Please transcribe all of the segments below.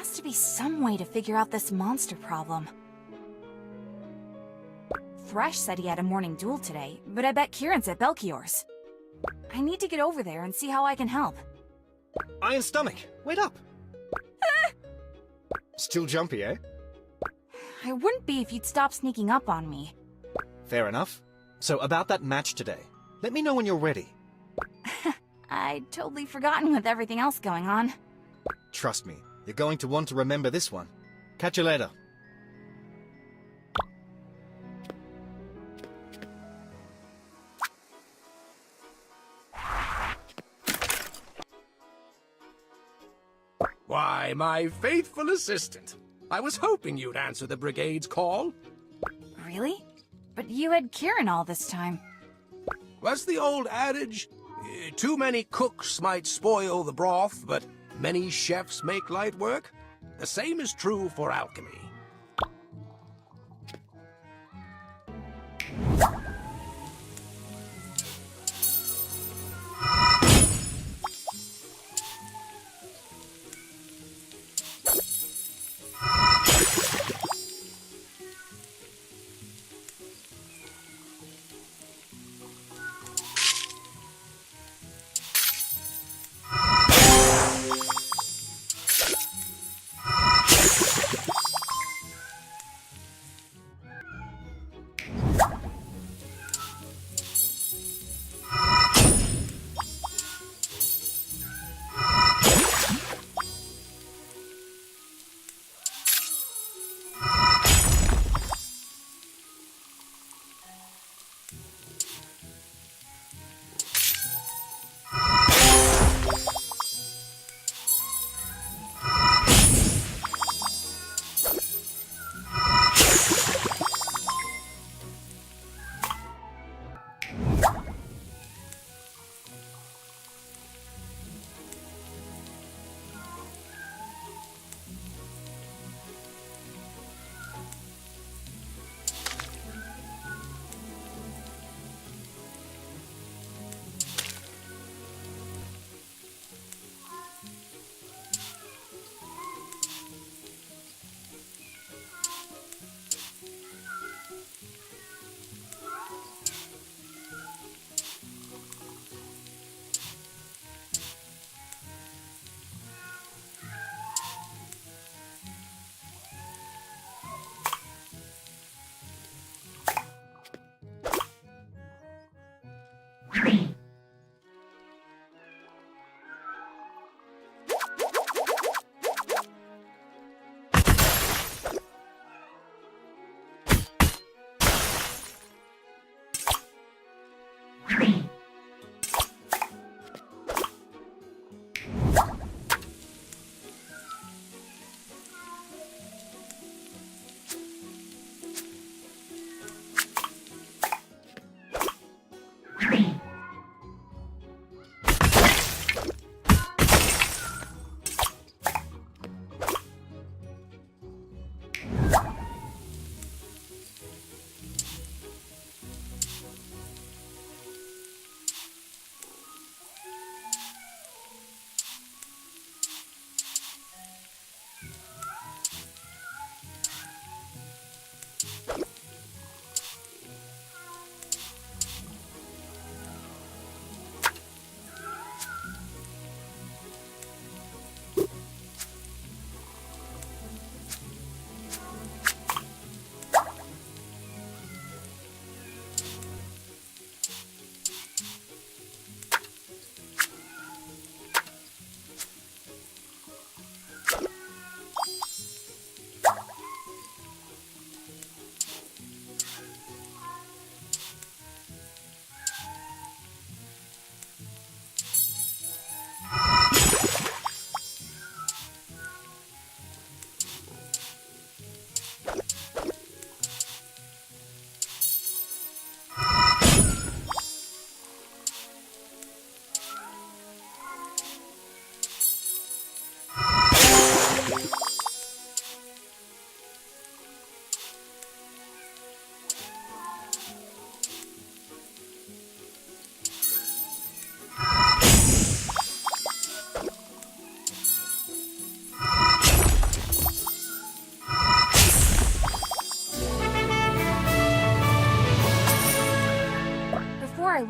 has to be some way to figure out this monster problem. Thrash said he had a morning duel today, but I bet Kieran's at Belchior's. I need to get over there and see how I can help. Iron stomach, wait up! Still jumpy, eh? I wouldn't be if you'd stop sneaking up on me. Fair enough. So about that match today, let me know when you're ready. I'd totally forgotten with everything else going on. Trust me, you're going to want to remember this one. Catch you later. Why, my faithful assistant. I was hoping you'd answer the brigade's call. Really? But you had Kieran all this time. What's the old adage? Too many cooks might spoil the broth, but many chefs make light work. The same is true for alchemy.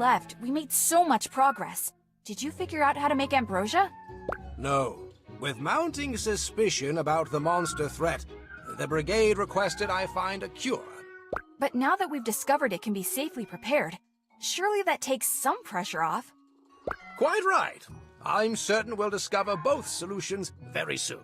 left, we made so much progress. Did you figure out how to make ambrosia? No. With mounting suspicion about the monster threat, the Brigade requested I find a cure. But now that we've discovered it can be safely prepared, surely that takes some pressure off. Quite right. I'm certain we'll discover both solutions very soon.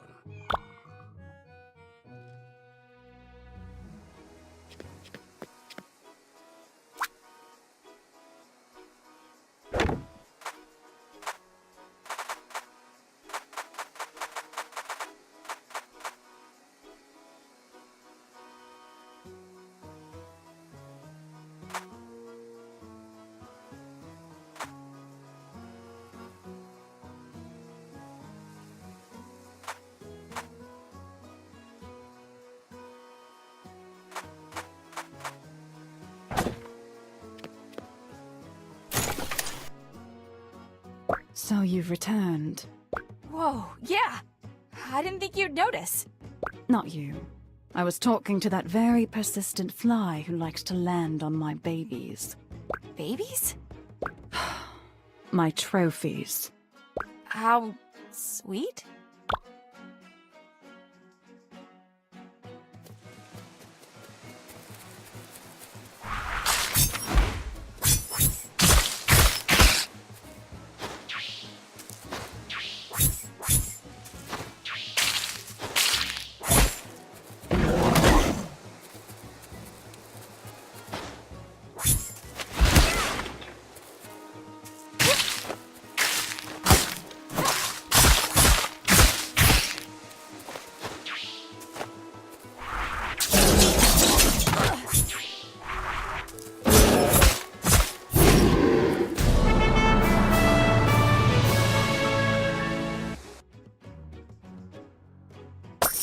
So you've returned. Whoa, yeah! I didn't think you'd notice. Not you. I was talking to that very persistent fly who likes to land on my babies. Babies? My trophies. How sweet?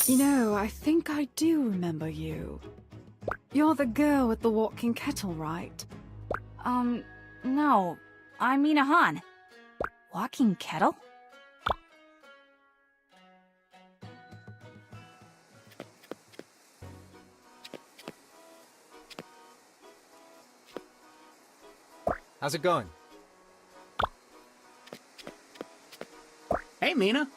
You know, I think I do remember you. You're the girl with the walking kettle, right? No. I'm Mina Han. Walking kettle? How's it going? Hey, Mina.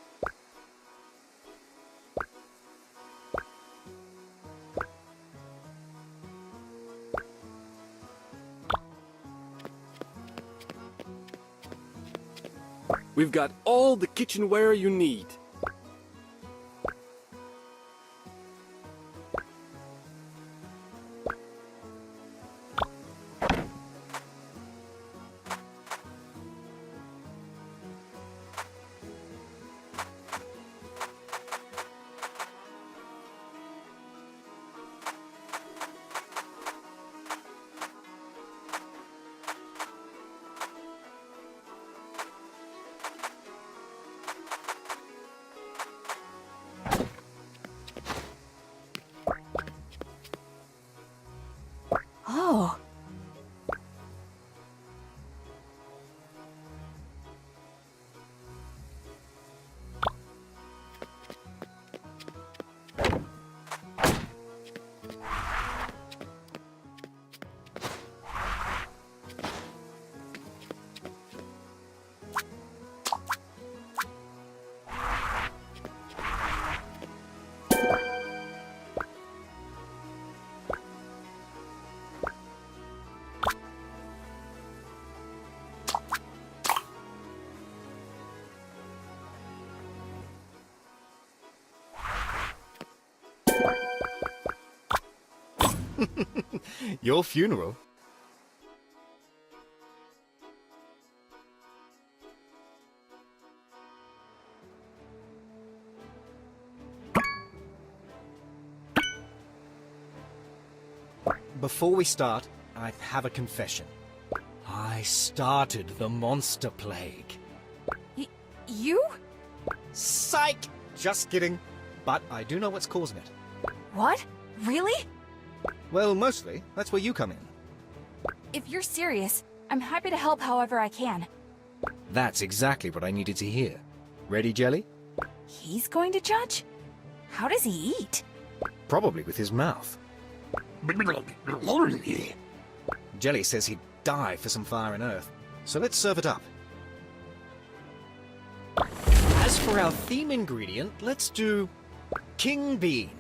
We've got all the kitchenware you need. Oh. Your funeral? Before we start, I have a confession. I started the monster plague. You? Psych! Just kidding. But I do know what's causing it. What? Really? Well, mostly. That's where you come in. If you're serious, I'm happy to help however I can. That's exactly what I needed to hear. Ready, Jelly? He's going to judge? How does he eat? Probably with his mouth. Jelly says he die for some fire and earth. So let's serve it up. As for our theme ingredient, let's do king bean.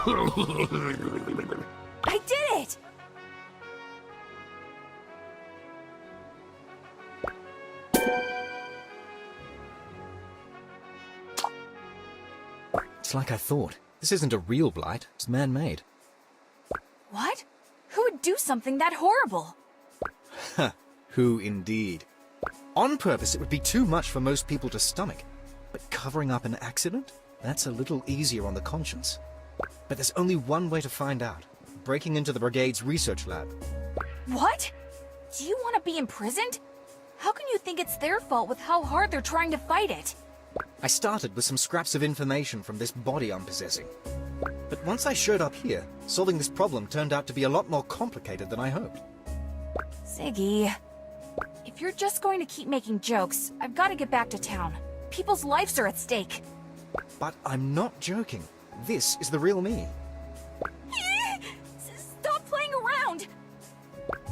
I did it! It's like I thought. This isn't a real blight. It's man-made. What? Who would do something that horrible? Who indeed? On purpose, it would be too much for most people to stomach. But covering up an accident? That's a little easier on the conscience. But there's only one way to find out. Breaking into the Brigade's research lab. What? Do you want to be imprisoned? How can you think it's their fault with how hard they're trying to fight it? I started with some scraps of information from this body I'm possessing. But once I showed up here, solving this problem turned out to be a lot more complicated than I hoped. Ziggy, if you're just going to keep making jokes, I've got to get back to town. People's lives are at stake. But I'm not joking. This is the real me. Stop playing around!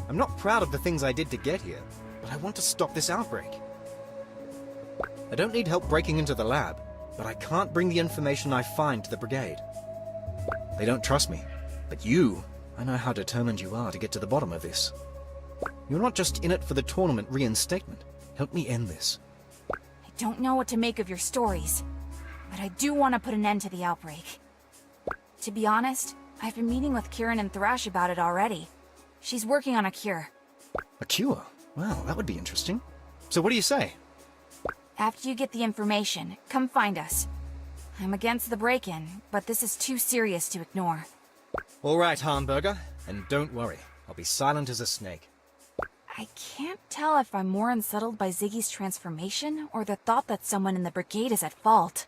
I'm not proud of the things I did to get here, but I want to stop this outbreak. I don't need help breaking into the lab, but I can't bring the information I find to the Brigade. They don't trust me, but you, I know how determined you are to get to the bottom of this. You're not just in it for the tournament reinstatement. Help me end this. I don't know what to make of your stories, but I do want to put an end to the outbreak. To be honest, I've been meeting with Mina and Thrash about it already. She's working on a cure. A cure? Well, that would be interesting. So what do you say? After you get the information, come find us. I'm against the break-in, but this is too serious to ignore. All right, Hamburger, and don't worry. I'll be silent as a snake. I can't tell if I'm more unsettled by Ziggy's transformation or the thought that someone in the Brigade is at fault.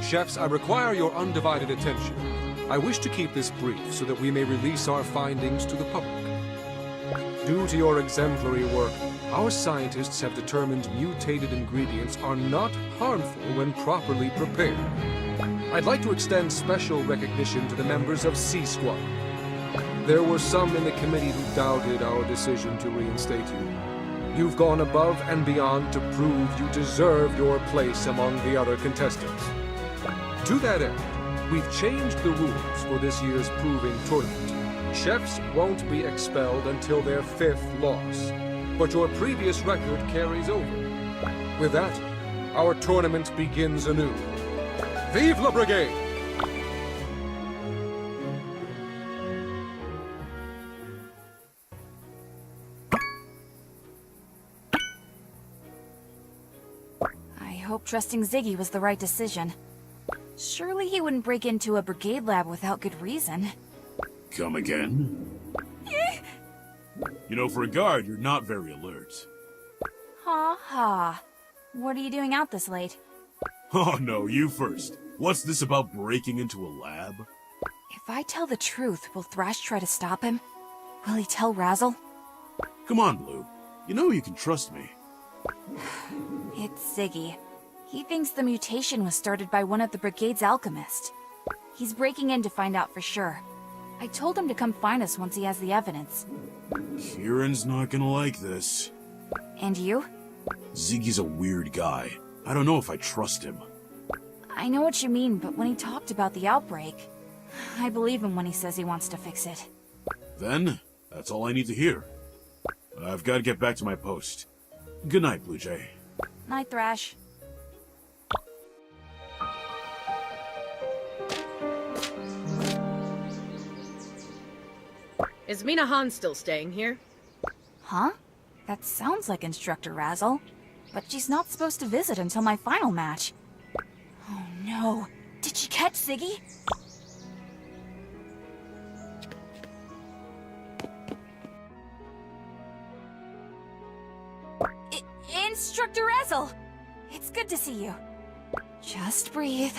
Chefs, I require your undivided attention. I wish to keep this brief so that we may release our findings to the public. Due to your exemplary work, our scientists have determined mutated ingredients are not harmful when properly prepared. I'd like to extend special recognition to the members of C Squad. There were some in the committee who doubted our decision to reinstate you. You've gone above and beyond to prove you deserve your place among the other contestants. To that end, we've changed the rules for this year's proving tournament. Chefs won't be expelled until their 5th loss, but your previous record carries over. With that, our tournament begins anew. Vive la Brigade! I hope trusting Ziggy was the right decision. Surely he wouldn't break into a Brigade lab without good reason. Come again? You know, for a guard, you're not very alert. Ha ha. What are you doing out this late? Oh no, you first. What's this about breaking into a lab? If I tell the truth, will Thrash try to stop him? Will he tell Razzle? Come on, Blue. You know you can trust me. It's Ziggy. He thinks the mutation was started by one of the Brigade's alchemists. He's breaking in to find out for sure. I told him to come find us once he has the evidence. Kieran's not gonna like this. And you? Ziggy's a weird guy. I don't know if I trust him. I know what you mean, but when he talked about the outbreak, I believe him when he says he wants to fix it. Then, that's all I need to hear. I've got to get back to my post. Good night, Blue Jay. Night, Thrash. Is Mina Han still staying here? Huh? That sounds like Instructor Razzle. But she's not supposed to visit until my final match. Oh no. Did she catch Ziggy? Instructor Razzle! It's good to see you. Just breathe.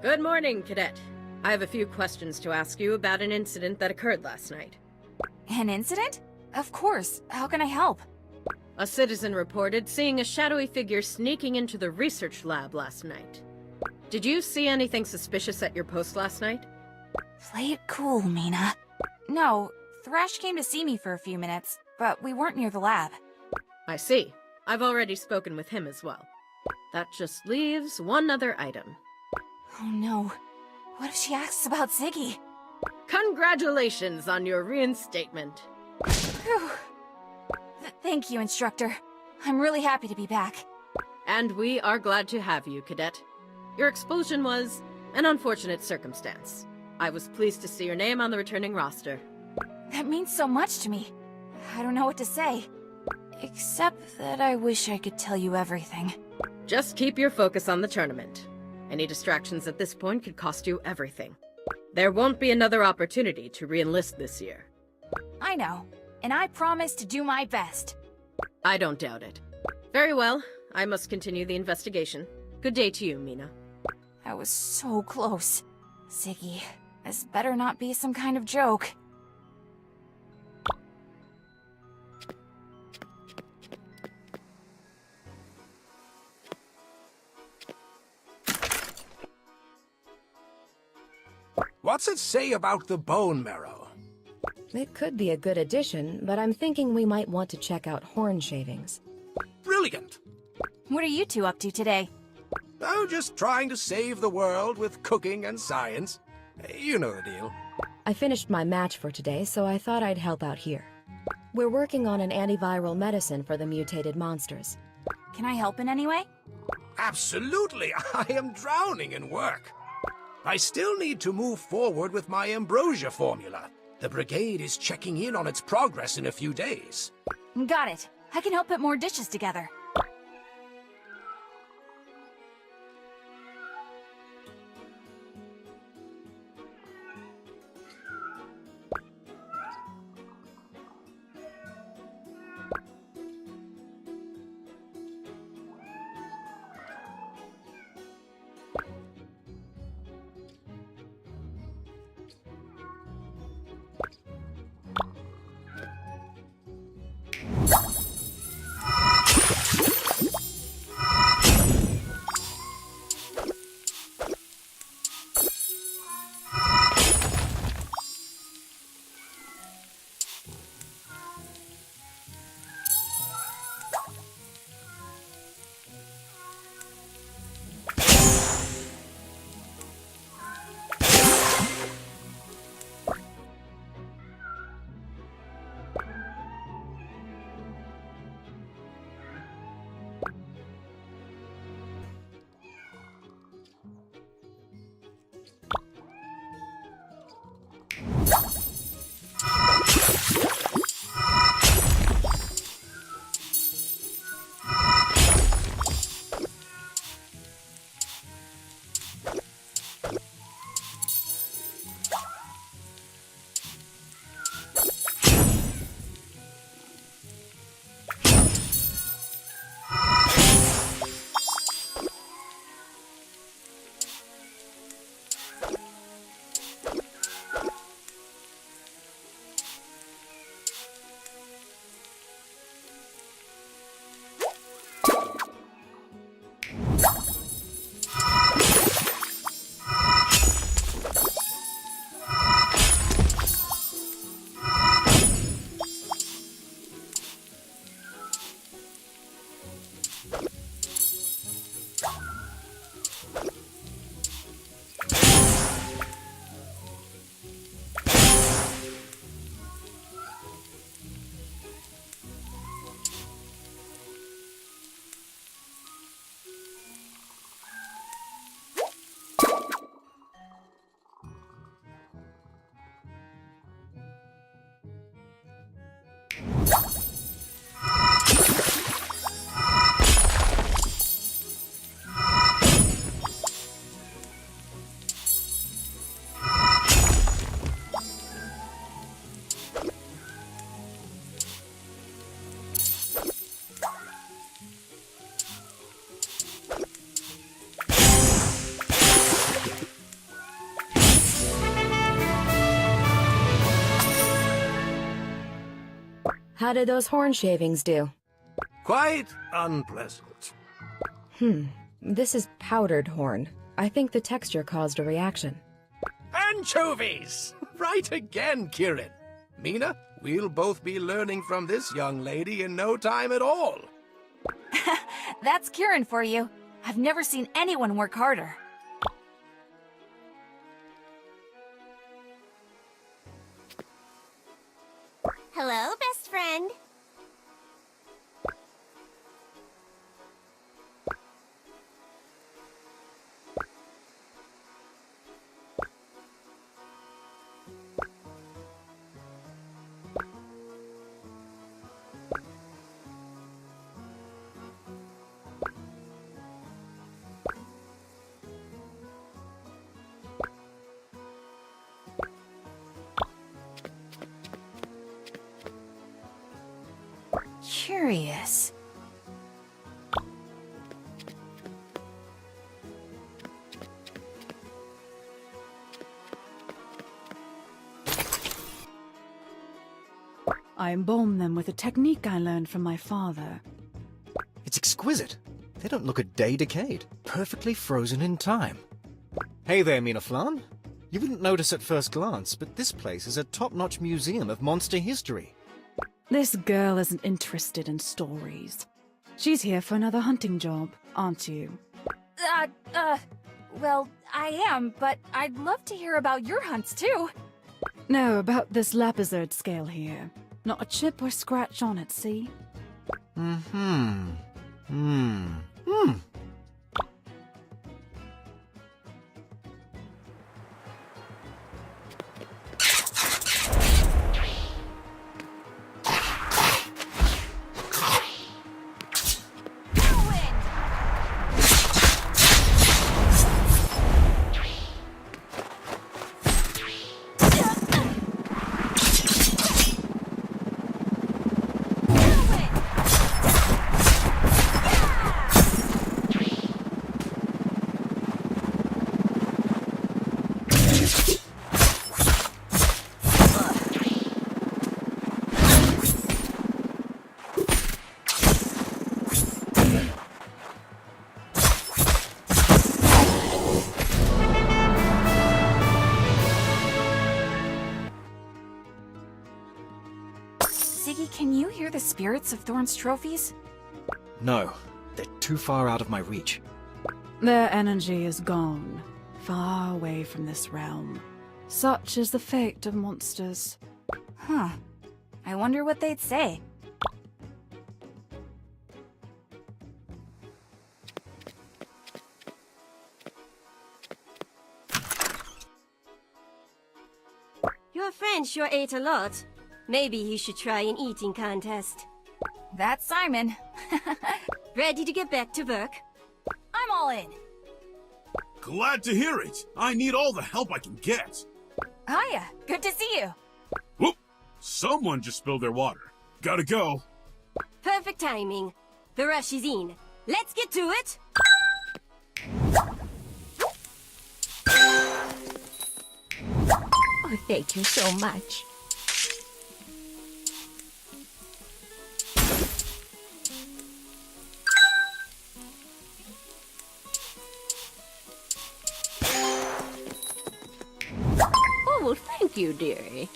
Good morning, Cadet. I have a few questions to ask you about an incident that occurred last night. An incident? Of course. How can I help? A citizen reported seeing a shadowy figure sneaking into the research lab last night. Did you see anything suspicious at your post last night? Play it cool, Mina. No, Thrash came to see me for a few minutes, but we weren't near the lab. I see. I've already spoken with him as well. That just leaves one other item. Oh no. What if she asks about Ziggy? Congratulations on your reinstatement. Phew. Thank you, Instructor. I'm really happy to be back. And we are glad to have you, Cadet. Your expulsion was an unfortunate circumstance. I was pleased to see your name on the returning roster. That means so much to me. I don't know what to say. Except that I wish I could tell you everything. Just keep your focus on the tournament. Any distractions at this point could cost you everything. There won't be another opportunity to re-enlist this year. I know, and I promise to do my best. I don't doubt it. Very well, I must continue the investigation. Good day to you, Mina. I was so close. Ziggy, this better not be some kind of joke. What's it say about the bone marrow? It could be a good addition, but I'm thinking we might want to check out horn shavings. Brilliant! What are you two up to today? Oh, just trying to save the world with cooking and science. You know the deal. I finished my match for today, so I thought I'd help out here. We're working on an antiviral medicine for the mutated monsters. Can I help in any way? Absolutely! I am drowning in work. I still need to move forward with my ambrosia formula. The Brigade is checking in on its progress in a few days. Got it. I can help put more dishes together. How did those horn shavings do? Quite unpleasant. This is powdered horn. I think the texture caused a reaction. Anchovies! Right again, Kieran. Mina, we'll both be learning from this young lady in no time at all. That's Kieran for you. I've never seen anyone work harder. Hello, best friend. Curious. I embalm them with a technique I learned from my father. It's exquisite. They don't look a day decayed. Perfectly frozen in time. Hey there, Mina Flan. You wouldn't notice at first glance, but this place is a top-notch museum of monster history. This girl isn't interested in stories. She's here for another hunting job, aren't you? Well, I am, but I'd love to hear about your hunts too. No, about this lapizard scale here. Not a chip or scratch on it, see? Ziggy, can you hear the spirits of Thorn's trophies? No, they're too far out of my reach. Their energy is gone, far away from this realm. Such is the fate of monsters. Huh. I wonder what they'd say. Your friend sure ate a lot. Maybe he should try an eating contest. That's Simon. Ready to get back to work? I'm all in. Glad to hear it. I need all the help I can get. Hiya, good to see you. Whoop! Someone just spilled their water. Gotta go. Perfect timing. The rush is in. Let's get to it! Oh, thank you so much. Oh, well, thank you, dearie.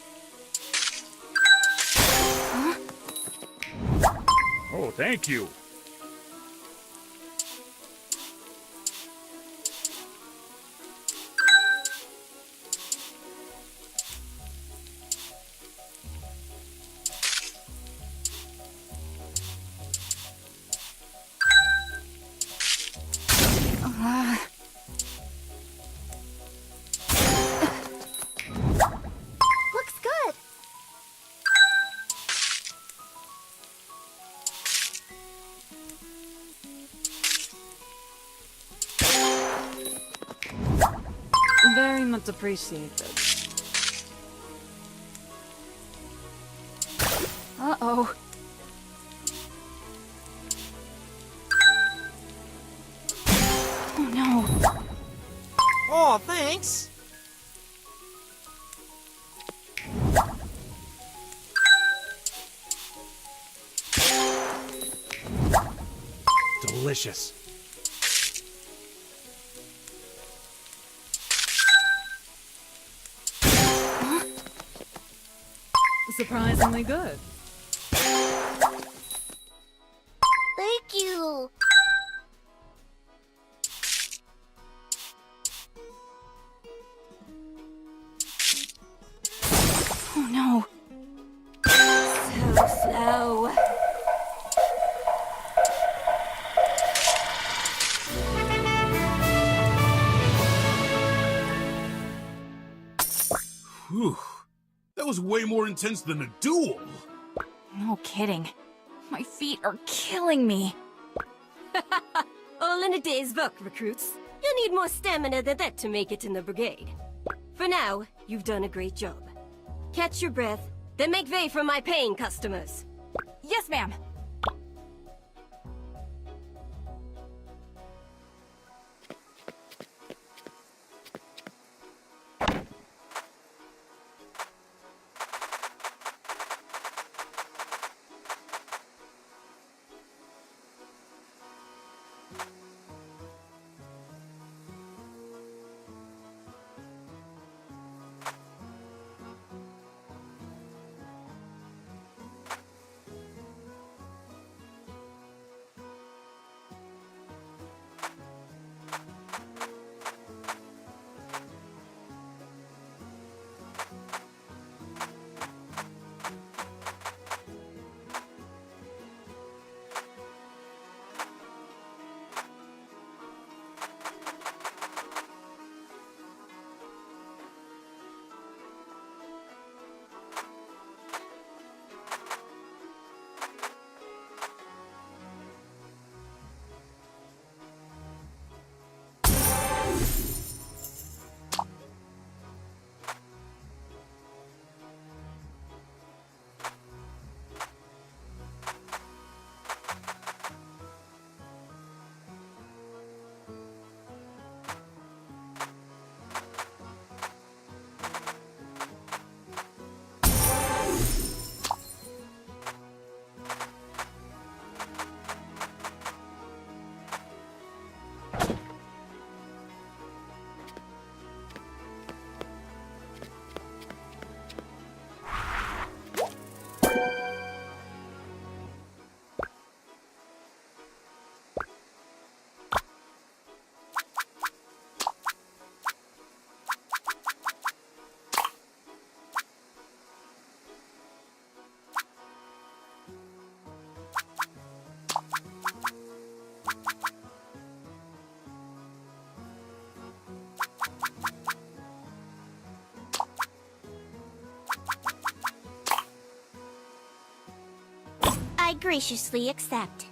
Oh, thank you. Looks good. Very much appreciated. Uh-oh. Oh no. Oh, thanks! Delicious. Surprisingly good. Thank you. Oh no. So slow. Whew. That was way more intense than a duel. No kidding. My feet are killing me. All in a day's work, recruits. You need more stamina than that to make it in the brigade. For now, you've done a great job. Catch your breath, then make way for my paying customers. Yes, ma'am. I graciously accept.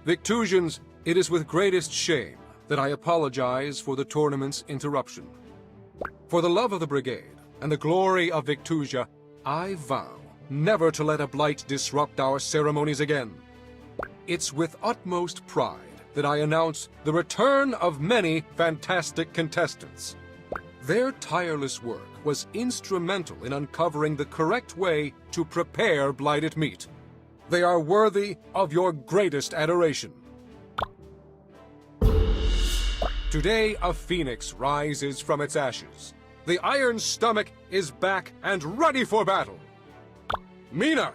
Victusians, it is with greatest shame that I apologize for the tournament's interruption. For the love of the Brigade and the glory of Victusia, I vow never to let a blight disrupt our ceremonies again. It's with utmost pride that I announce the return of many fantastic contestants. Their tireless work was instrumental in uncovering the correct way to prepare blighted meat. They are worthy of your greatest adoration. Today, a phoenix rises from its ashes. The Iron Stomach is back and ready for battle. Mina!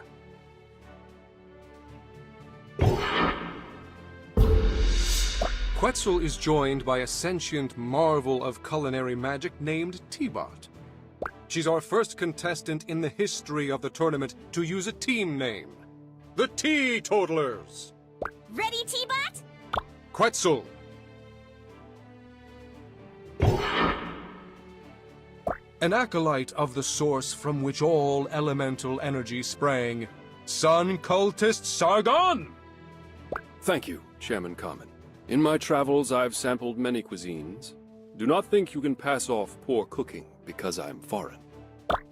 Quetzal is joined by a sentient marvel of culinary magic named T-Bot. She's our first contestant in the history of the tournament to use a team name. The Teetotalers! Ready, T-Bot? Quetzal! An acolyte of the source from which all elemental energy sprang, Sun Cultist Sargon! Thank you, Chairman Common. In my travels, I've sampled many cuisines. Do not think you can pass off poor cooking because I'm foreign.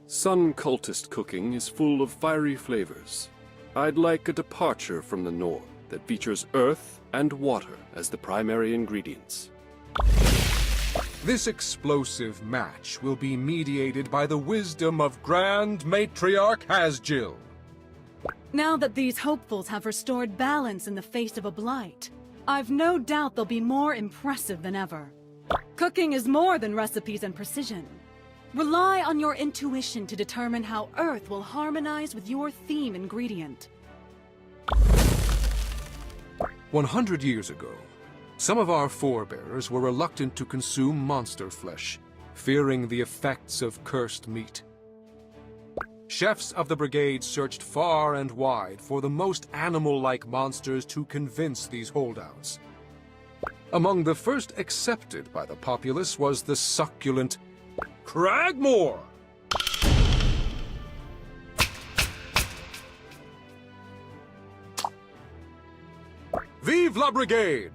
Sun cultist cooking is full of fiery flavors. I'd like a departure from the norm that features earth and water as the primary ingredients. This explosive match will be mediated by the wisdom of Grand Matriarch Hasjill. Now that these hopefuls have restored balance in the face of a blight, I've no doubt they'll be more impressive than ever. Cooking is more than recipes and precision. Rely on your intuition to determine how Earth will harmonize with your theme ingredient. 100 years ago, some of our forebears were reluctant to consume monster flesh, fearing the effects of cursed meat. Chefs of the Brigade searched far and wide for the most animal-like monsters to convince these holdouts. Among the first accepted by the populace was the succulent Cragmore! Vive la Brigade!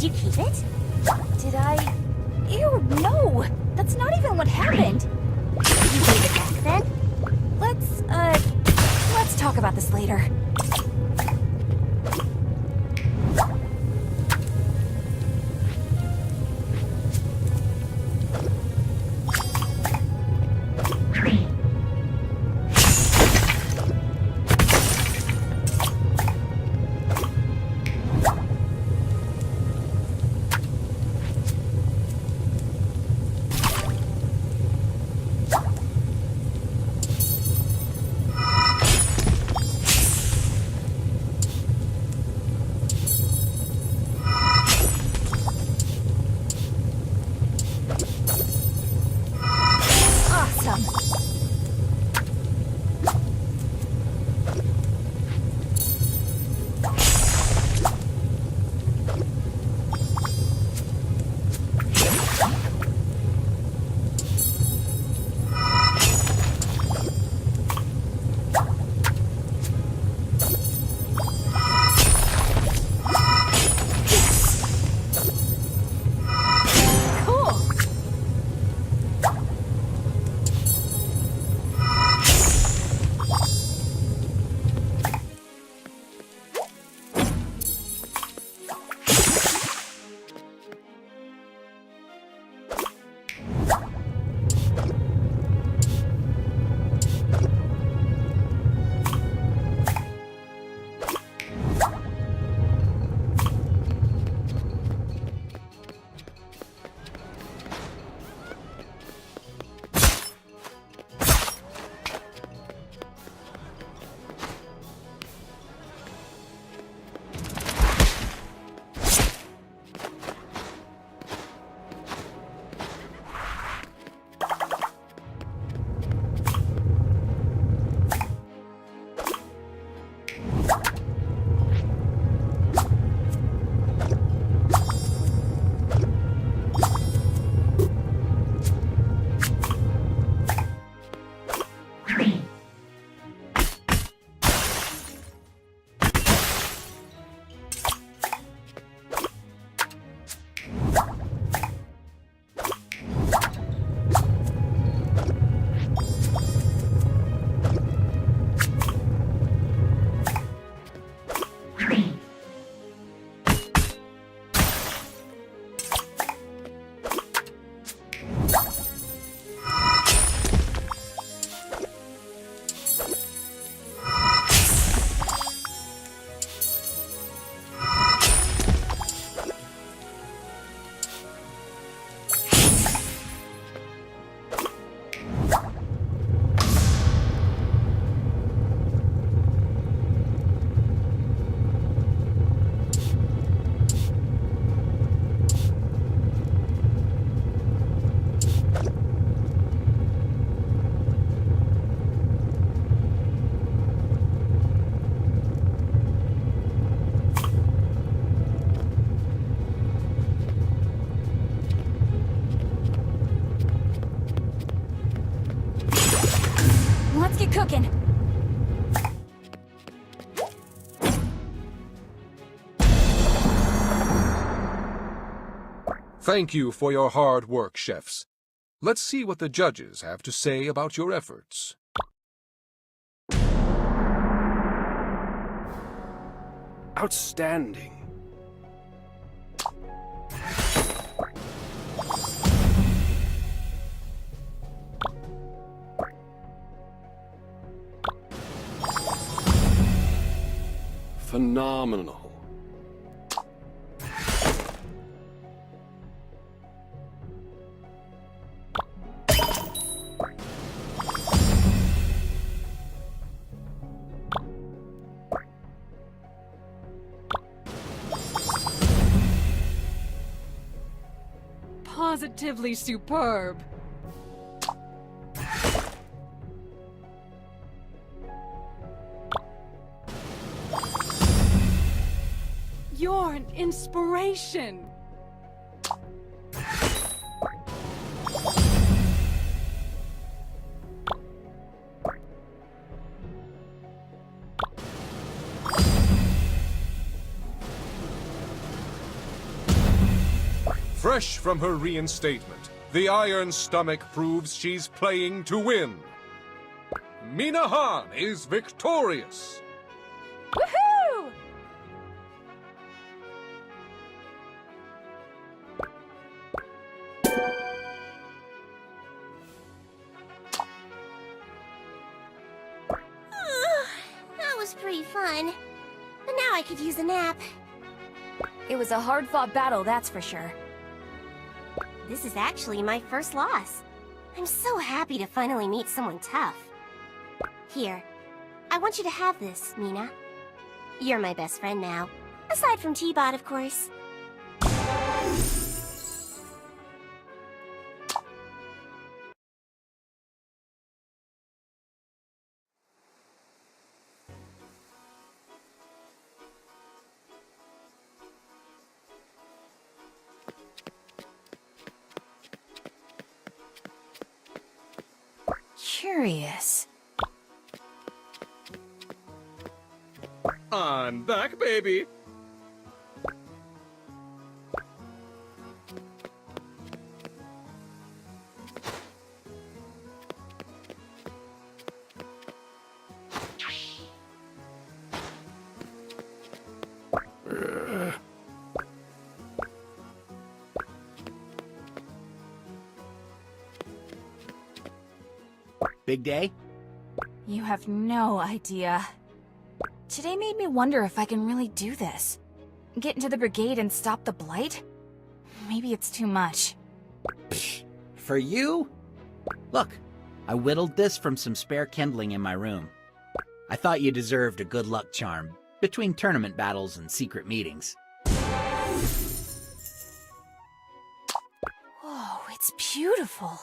Did you keep it? Did I? Ew, no! That's not even what happened! You gave it back then? Let's talk about this later. cooking. Thank you for your hard work, chefs. Let's see what the judges have to say about your efforts. Outstanding. Phenomenal. Positively superb. You're an inspiration. Fresh from her reinstatement, the Iron Stomach proves she's playing to win. Mina Han is victorious. Woohoo! That was pretty fun. But now I could use a nap. It was a hard-fought battle, that's for sure. This is actually my first loss. I'm so happy to finally meet someone tough. Here, I want you to have this, Mina. You're my best friend now. Aside from T-Bot, of course. Curious. I'm back, baby. Big day? You have no idea. Today made me wonder if I can really do this. Get into the brigade and stop the blight? Maybe it's too much. Psh, for you? Look, I whittled this from some spare kindling in my room. I thought you deserved a good luck charm between tournament battles and secret meetings. Whoa, it's beautiful.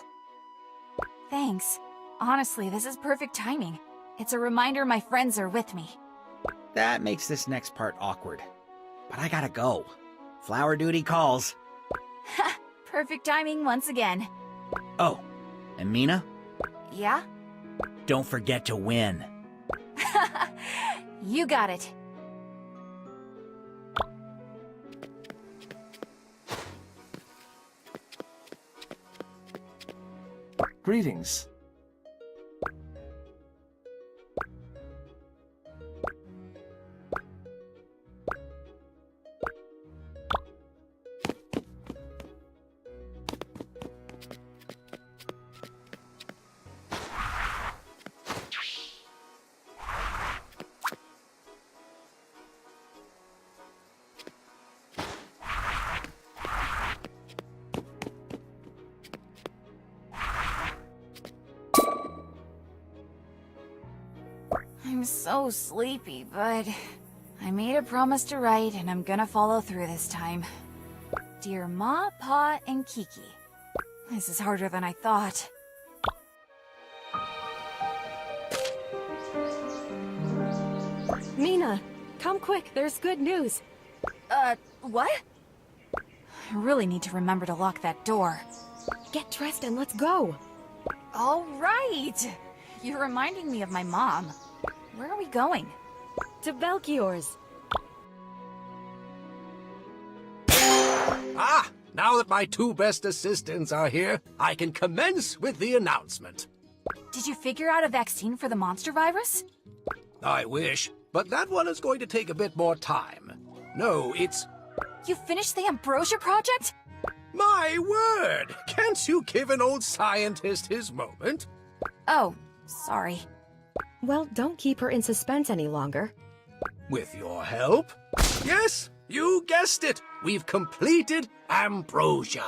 Thanks. Honestly, this is perfect timing. It's a reminder my friends are with me. That makes this next part awkward. But I gotta go. Flower duty calls. Ha! Perfect timing once again. Oh, and Mina? Yeah? Don't forget to win. You got it. Greetings. I'm so sleepy, but I made a promise to write, and I'm gonna follow through this time. Dear Ma, Pa, and Kiki. This is harder than I thought. Mina, come quick, there's good news. What? I really need to remember to lock that door. Get dressed and let's go. All right! You're reminding me of my mom. Where are we going? To Belchior's. Ah! Now that my two best assistants are here, I can commence with the announcement. Did you figure out a vaccine for the monster virus? I wish, but that one is going to take a bit more time. No, it's... You finished the Ambrosia project? My word! Can't you give an old scientist his moment? Oh, sorry. Well, don't keep her in suspense any longer. With your help? Yes, you guessed it! We've completed Ambrosia.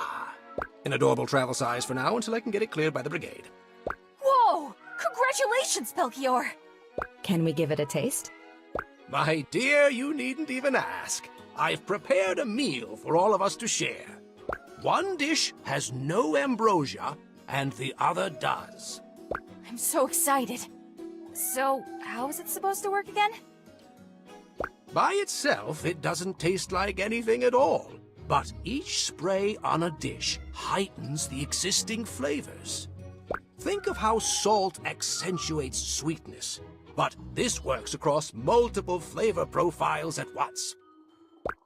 An adorable travel size for now until I can get it cleared by the brigade. Whoa! Congratulations, Pelchior! Can we give it a taste? My dear, you needn't even ask. I've prepared a meal for all of us to share. One dish has no ambrosia, and the other does. I'm so excited. So, how is it supposed to work again? By itself, it doesn't taste like anything at all. But each spray on a dish heightens the existing flavors. Think of how salt accentuates sweetness. But this works across multiple flavor profiles at once.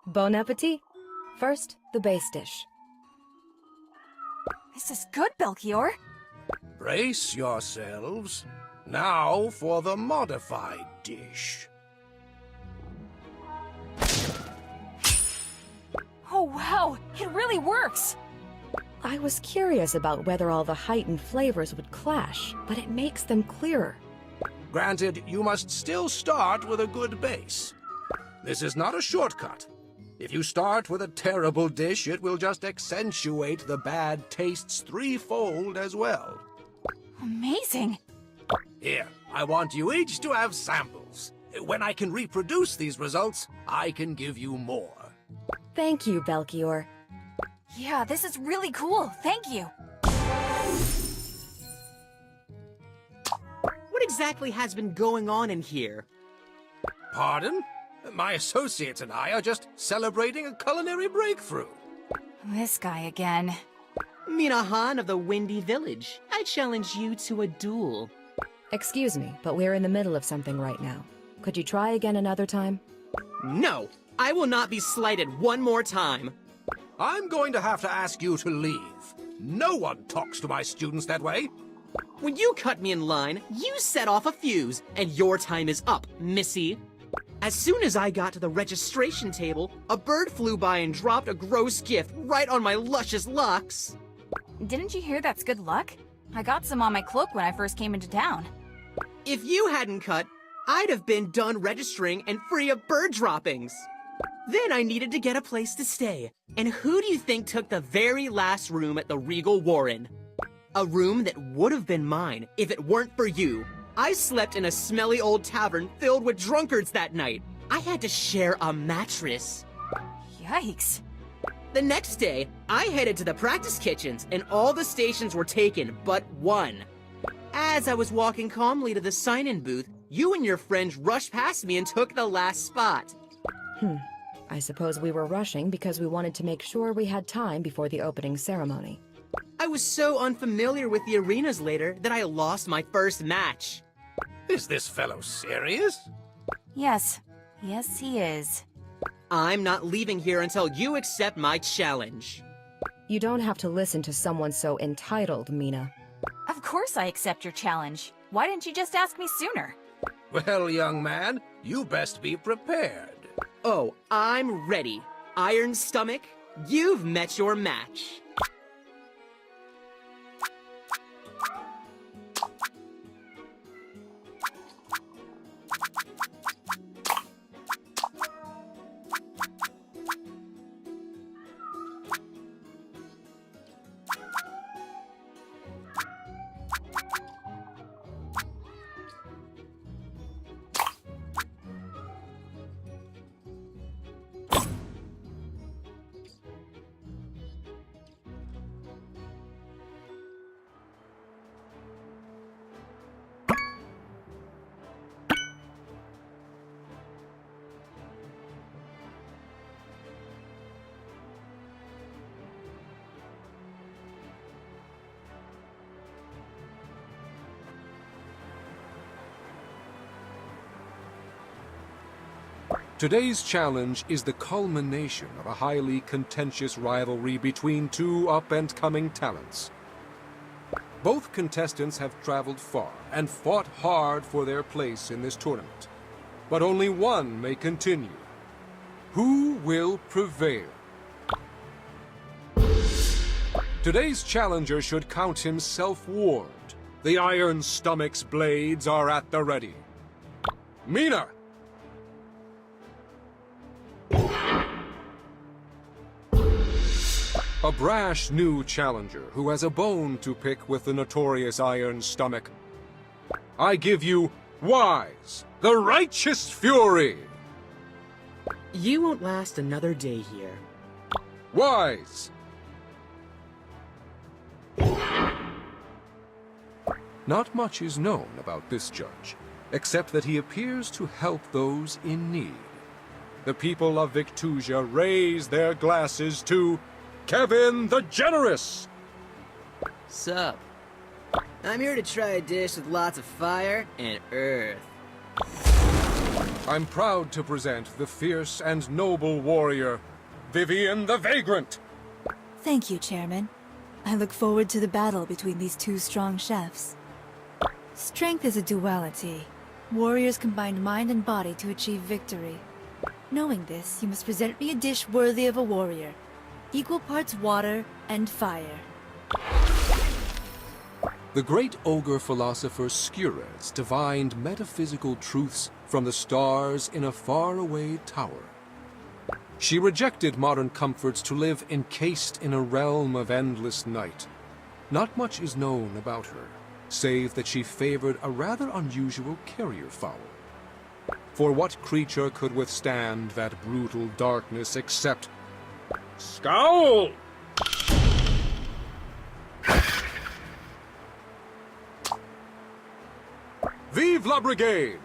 Bon appetit. First, the base dish. This is good, Belchior. Brace yourselves. Now for the modified dish. Oh, wow. It really works. I was curious about whether all the heightened flavors would clash, but it makes them clearer. Granted, you must still start with a good base. This is not a shortcut. If you start with a terrible dish, it will just accentuate the bad tastes threefold as well. Amazing. Here, I want you each to have samples. When I can reproduce these results, I can give you more. Thank you, Belchior. Yeah, this is really cool. Thank you. What exactly has been going on in here? Pardon? My associates and I are just celebrating a culinary breakthrough. This guy again. Mina Han of the Windy Village. I challenge you to a duel. Excuse me, but we're in the middle of something right now. Could you try again another time? No! I will not be slighted one more time. I'm going to have to ask you to leave. No one talks to my students that way. When you cut me in line, you set off a fuse, and your time is up, Missy. As soon as I got to the registration table, a bird flew by and dropped a gross gift right on my luscious locks. Didn't you hear that's good luck? I got some on my cloak when I first came into town. If you hadn't cut, I'd have been done registering and free of bird droppings. Then I needed to get a place to stay. And who do you think took the very last room at the Regal Warren? A room that would have been mine if it weren't for you. I slept in a smelly old tavern filled with drunkards that night. I had to share a mattress. Yikes. The next day, I headed to the practice kitchens, and all the stations were taken but one. As I was walking calmly to the sign-in booth, you and your friends rushed past me and took the last spot. I suppose we were rushing because we wanted to make sure we had time before the opening ceremony. I was so unfamiliar with the arenas later that I lost my first match. Is this fellow serious? Yes. Yes, he is. I'm not leaving here until you accept my challenge. You don't have to listen to someone so entitled, Mina. Of course I accept your challenge. Why didn't you just ask me sooner? Well, young man, you best be prepared. Oh, I'm ready. Iron Stomach, you've met your match. Today's challenge is the culmination of a highly contentious rivalry between two up-and-coming talents. Both contestants have traveled far and fought hard for their place in this tournament, but only one may continue. Who will prevail? Today's challenger should count himself warned. The Iron Stomach's blades are at the ready. Mina! A brash new challenger who has a bone to pick with the notorious Iron Stomach. I give you Wise, the Righteous Fury! You won't last another day here. Wise! Not much is known about this judge, except that he appears to help those in need. The people of Victusia raise their glasses to Kevin the Generous! Sup? I'm here to try a dish with lots of fire and earth. I'm proud to present the fierce and noble warrior, Vivian the Vagrant! Thank you, Chairman. I look forward to the battle between these two strong chefs. Strength is a duality. Warriors combine mind and body to achieve victory. Knowing this, you must present me a dish worthy of a warrior. Equal parts water and fire. The great ogre philosopher Skures divined metaphysical truths from the stars in a faraway tower. She rejected modern comforts to live encased in a realm of endless night. Not much is known about her, save that she favored a rather unusual carrier fowl. For what creature could withstand that brutal darkness except... Scowl! Vive la Brigade!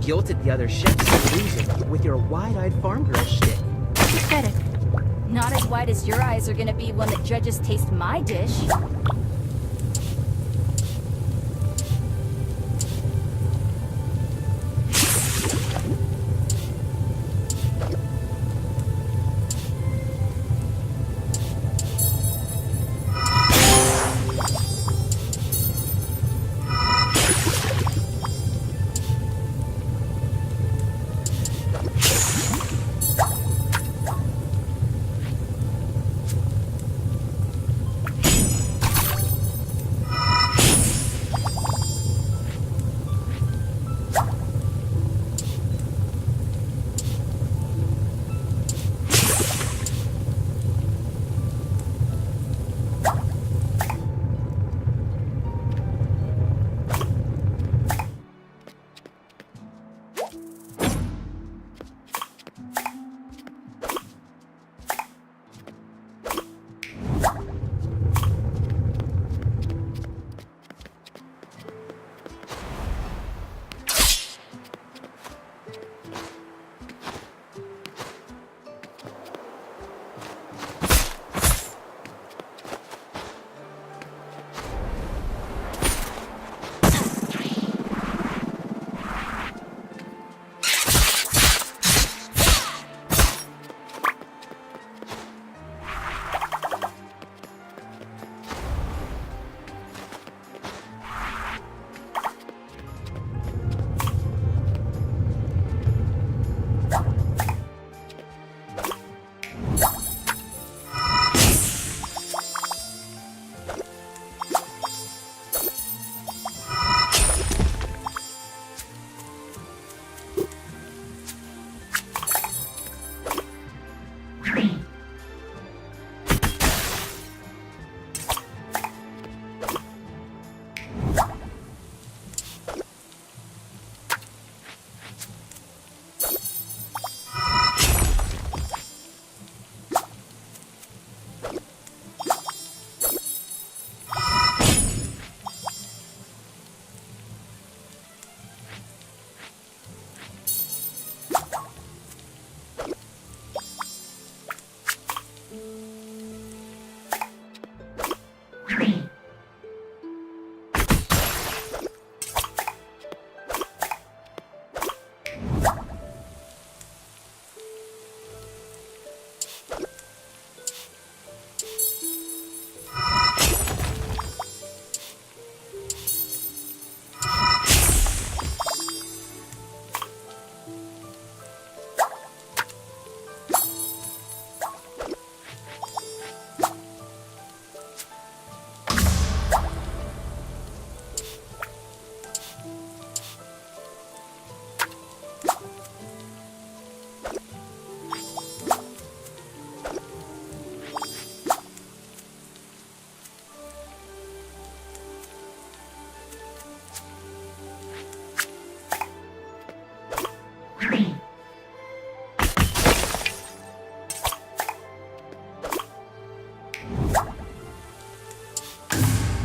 guilted the other chefs into losing with your wide-eyed farm girl shtick. Pathetic. Not as wide as your eyes are gonna be when the judges taste my dish.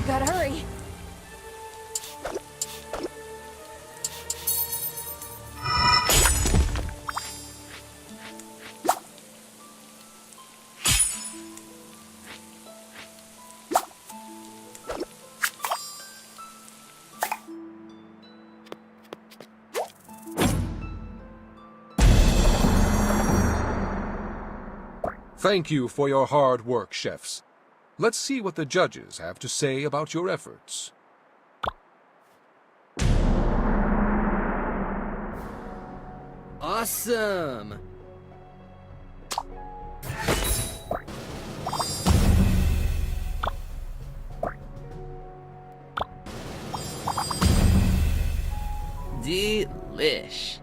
Gotta hurry. Thank you for your hard work, chefs. Let's see what the judges have to say about your efforts. Awesome! Delish.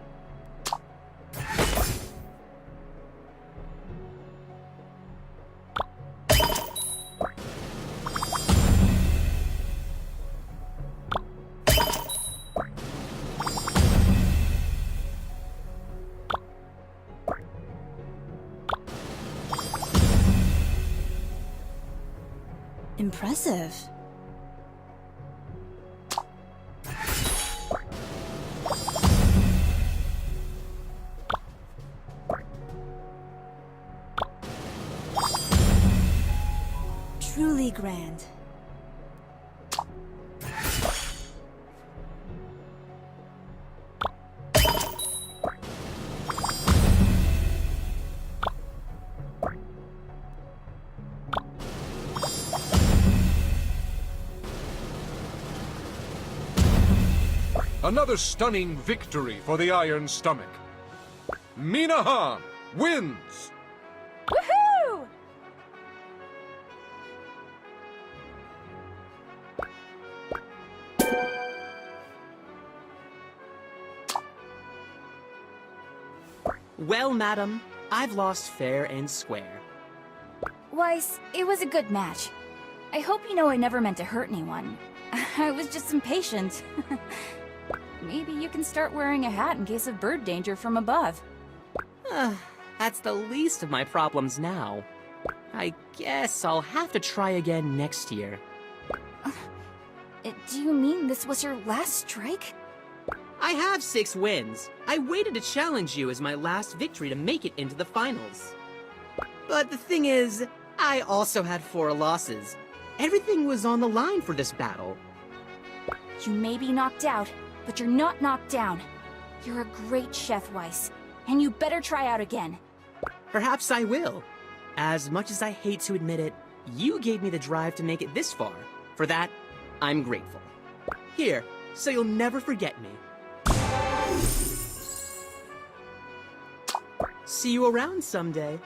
Impressive. truly grand. Another stunning victory for the Iron Stomach. Mina wins! Woohoo! Well, madam, I've lost fair and square. Weiss, it was a good match. I hope you know I never meant to hurt anyone. I was just impatient. Maybe you can start wearing a hat in case of bird danger from above. That's the least of my problems now. I guess I'll have to try again next year. Do you mean this was your last strike? I have 6 wins. I waited to challenge you as my last victory to make it into the finals. But the thing is, I also had 4 losses. Everything was on the line for this battle. You may be knocked out, but you're not knocked down. You're a great chef, Weiss, and you better try out again. Perhaps I will. As much as I hate to admit it, you gave me the drive to make it this far. For that, I'm grateful. Here, so you'll never forget me. See you around someday.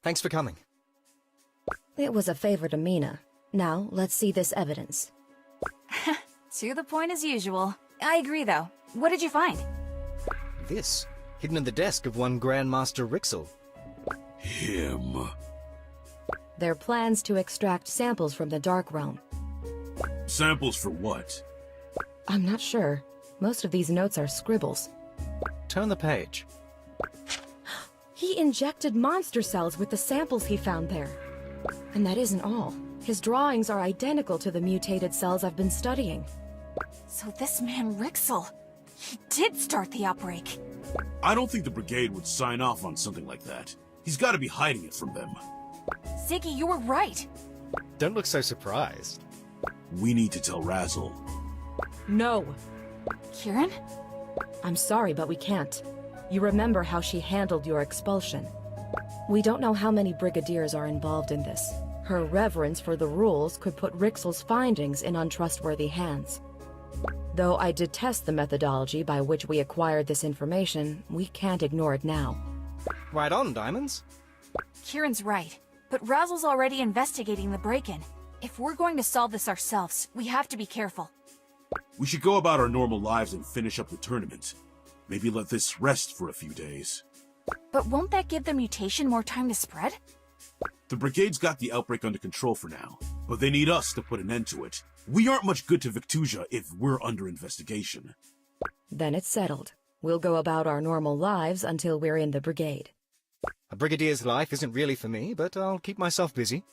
Thanks for coming. It was a favor to Mina. Now, let's see this evidence. To the point as usual. I agree, though. What did you find? This, hidden in the desk of one Grandmaster Rixel. Him. They're plans to extract samples from the Dark Realm. Samples for what? I'm not sure. Most of these notes are scribbles. Turn the page. He injected monster cells with the samples he found there. And that isn't all. His drawings are identical to the mutated cells I've been studying. So this man Rixel, he did start the outbreak. I don't think the Brigade would sign off on something like that. He's got to be hiding it from them. Ziggy, you were right. Don't look so surprised. We need to tell Razzle. No. Kieran? I'm sorry, but we can't. You remember how she handled your expulsion. We don't know how many Brigadiers are involved in this. Her reverence for the rules could put Rixel's findings in untrustworthy hands. Though I detest the methodology by which we acquired this information, we can't ignore it now. Right on, Diamonds. Kieran's right, but Razzle's already investigating the break-in. If we're going to solve this ourselves, we have to be careful. We should go about our normal lives and finish up the tournament. Maybe let this rest for a few days. But won't that give the mutation more time to spread? The Brigade's got the outbreak under control for now, but they need us to put an end to it. We aren't much good to Victusia if we're under investigation. Then it's settled. We'll go about our normal lives until we're in the Brigade. A Brigadier's life isn't really for me, but I'll keep myself busy.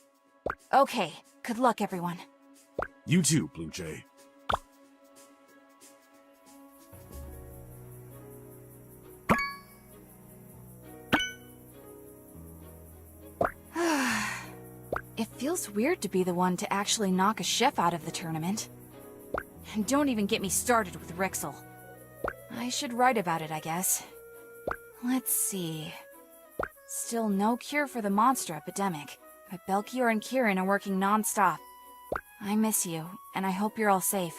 Okay, good luck, everyone. You too, Blue Jay. It feels weird to be the one to actually knock a chef out of the tournament. And don't even get me started with Rixel. I should write about it, I guess. Let's see. Still no cure for the monster epidemic, but Belchior and Kieran are working non-stop. I miss you, and I hope you're all safe.